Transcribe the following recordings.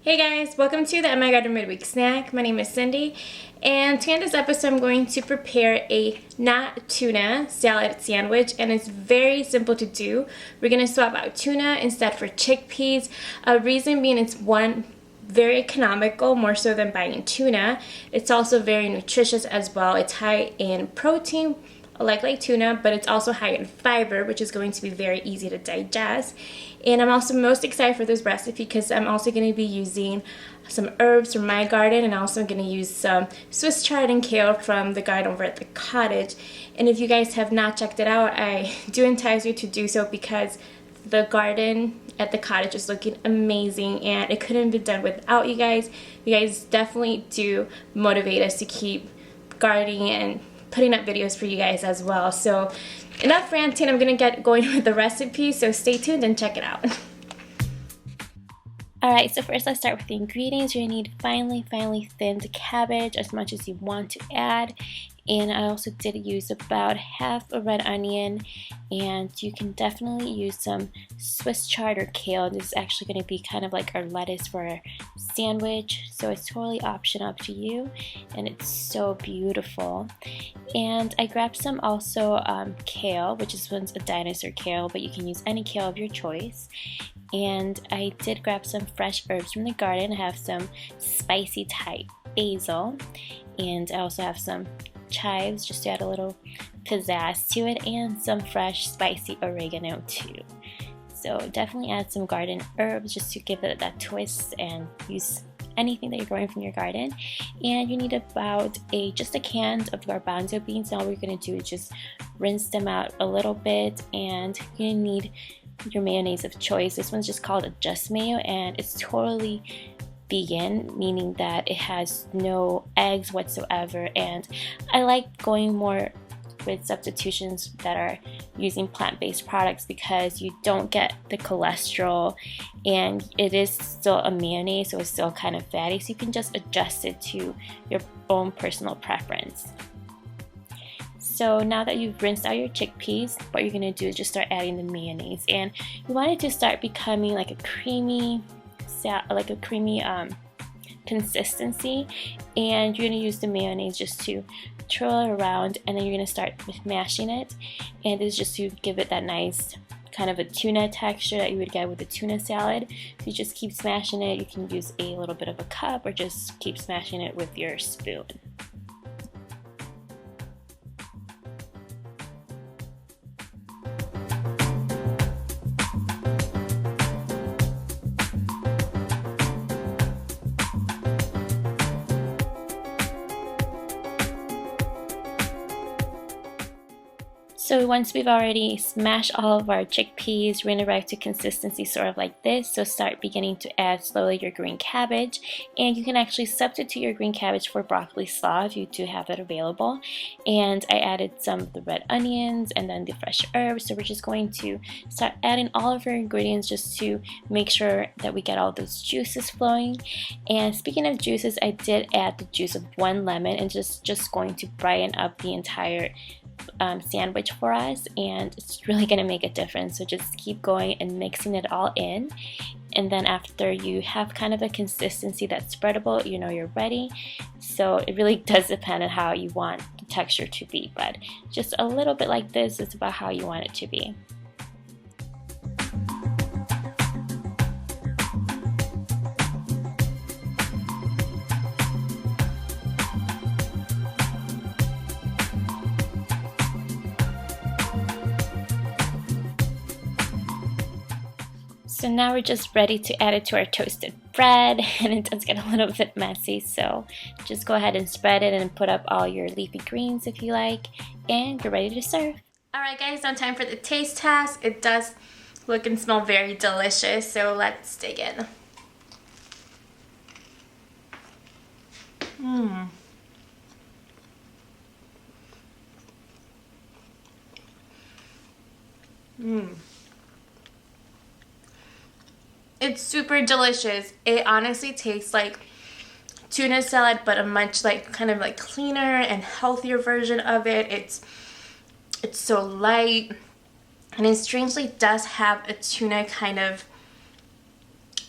Hey guys, welcome to the MIgardener Midweek Snack. My name is Cindy, and today in this episode I'm going to prepare a not-tuna salad sandwich, and it's very simple to do. We're going to swap out tuna instead for chickpeas. Reason being, it's one, very economical, more so than buying tuna. It's also very nutritious as well. It's high in protein, like tuna, but it's also high in fiber, which is going to be very easy to digest. And I'm also most excited for this recipe because I'm also going to be using some herbs from my garden, and also going to use some Swiss chard and kale from the garden over at the cottage. And if you guys have not checked it out, I do entice you to do so because the garden at the cottage is looking amazing, and it couldn't be done without you guys. You guys definitely do motivate us to keep gardening and putting up videos for you guys as well. So enough ranting, I'm gonna get going with the recipe, so stay tuned and check it out. Alright, so first let's start with the ingredients. You're gonna need finely thinned cabbage, as much as you want to add. And I also did use about half a red onion, and you can definitely use some Swiss chard or kale. This is actually going to be kind of like our lettuce for our sandwich, so it's totally optional up to you, and it's so beautiful. And I grabbed some also kale, which is one's a dinosaur kale, but you can use any kale of your choice. And I did grab some fresh herbs from the garden. I have some spicy type basil, and I also have some chives just to add a little pizzazz to it, and some fresh spicy oregano too. So definitely add some garden herbs just to give it that twist, and use anything that you're growing from your garden. And you need about just a can of garbanzo beans. And all we're going to do is just rinse them out a little bit, and you need your mayonnaise of choice. This one's just called a Just Mayo, and it's totally vegan, meaning that it has no eggs whatsoever. And I like going more with substitutions that are using plant-based products because you don't get the cholesterol, and it is still a mayonnaise, so it's still kind of fatty, so you can just adjust it to your own personal preference. So now that you've rinsed out your chickpeas, what you're going to do is just start adding the mayonnaise, and you want it to start becoming like a creamy consistency, and you're going to use the mayonnaise just to twirl it around, and then you're going to start mashing it, and this is just to give it that nice kind of a tuna texture that you would get with a tuna salad. So you just keep smashing it. You can use a little bit of a cup, or just keep smashing it with your spoon. So once we've already smashed all of our chickpeas, we're going to arrive to consistency sort of like this. So start beginning to add slowly your green cabbage, and you can actually substitute your green cabbage for broccoli slaw if you do have it available. And I added some of the red onions and then the fresh herbs. So we're just going to start adding all of our ingredients just to make sure that we get all those juices flowing. And speaking of juices, I did add the juice of one lemon, and just going to brighten up the entire sandwich for us, and it's really going to make a difference. So just keep going and mixing it all in, and then after you have kind of a consistency that's spreadable, you know you're ready. So it really does depend on how you want the texture to be, but just a little bit like this is about how you want it to be. So now we're just ready to add it to our toasted bread, and it does get a little bit messy, so just go ahead and spread it and put up all your leafy greens if you like, and you're ready to serve. Alright guys, now time for the taste test. It does look and smell very delicious, so let's dig in. It's super delicious. It honestly tastes like tuna salad, but a much kind of cleaner and healthier version of it. It's so light, and it strangely does have a tuna kind of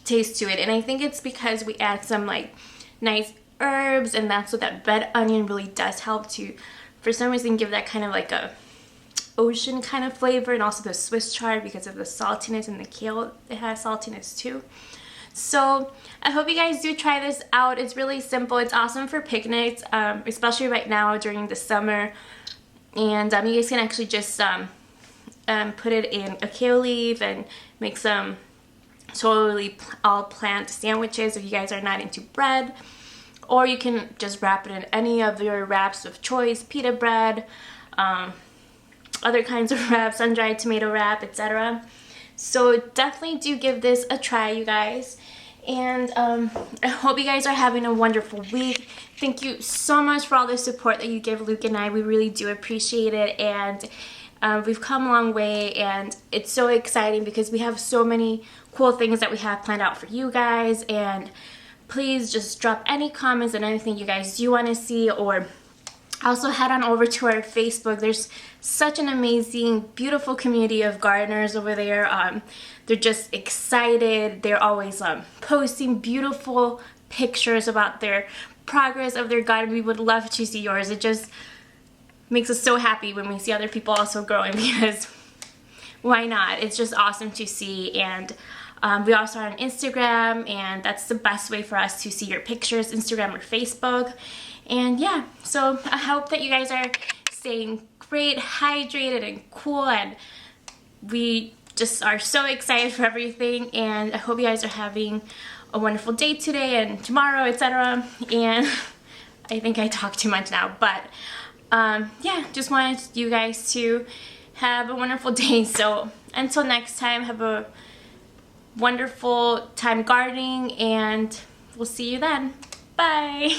taste to it, and I think it's because we add some like nice herbs, and that's what that red onion really does help to, for some reason, give that kind of like a ocean kind of flavor, and also the Swiss chard because of the saltiness, and the kale, it has saltiness too. So I hope you guys do try this out. It's really simple. It's awesome for picnics, especially right now during the summer. And you guys can actually just put it in a kale leaf and make some totally all plant sandwiches if you guys are not into bread. Or you can just wrap it in any of your wraps of choice, pita bread, other kinds of wraps, sun-dried tomato wrap, etc. So definitely do give this a try, you guys. And I hope you guys are having a wonderful week. Thank you so much for all the support that you give Luke and I. We really do appreciate it, and we've come a long way, and it's so exciting because we have so many cool things that we have planned out for you guys. And please just drop any comments and anything you guys do want to see, or also head on over to our Facebook. There's such an amazing, beautiful community of gardeners over there. They're just excited. They're always posting beautiful pictures about their progress of their garden. We would love to see yours. It just makes us so happy when we see other people also growing, because why not? It's just awesome to see. And we also are on Instagram, and that's the best way for us to see your pictures, Instagram or Facebook. And yeah, so I hope that you guys are staying great, hydrated, and cool, and we just are so excited for everything. And I hope you guys are having a wonderful day today and tomorrow, etc. And I think I talk too much now, but yeah, just wanted you guys to have a wonderful day. So until next time, have a wonderful time gardening, and we'll see you then. Bye.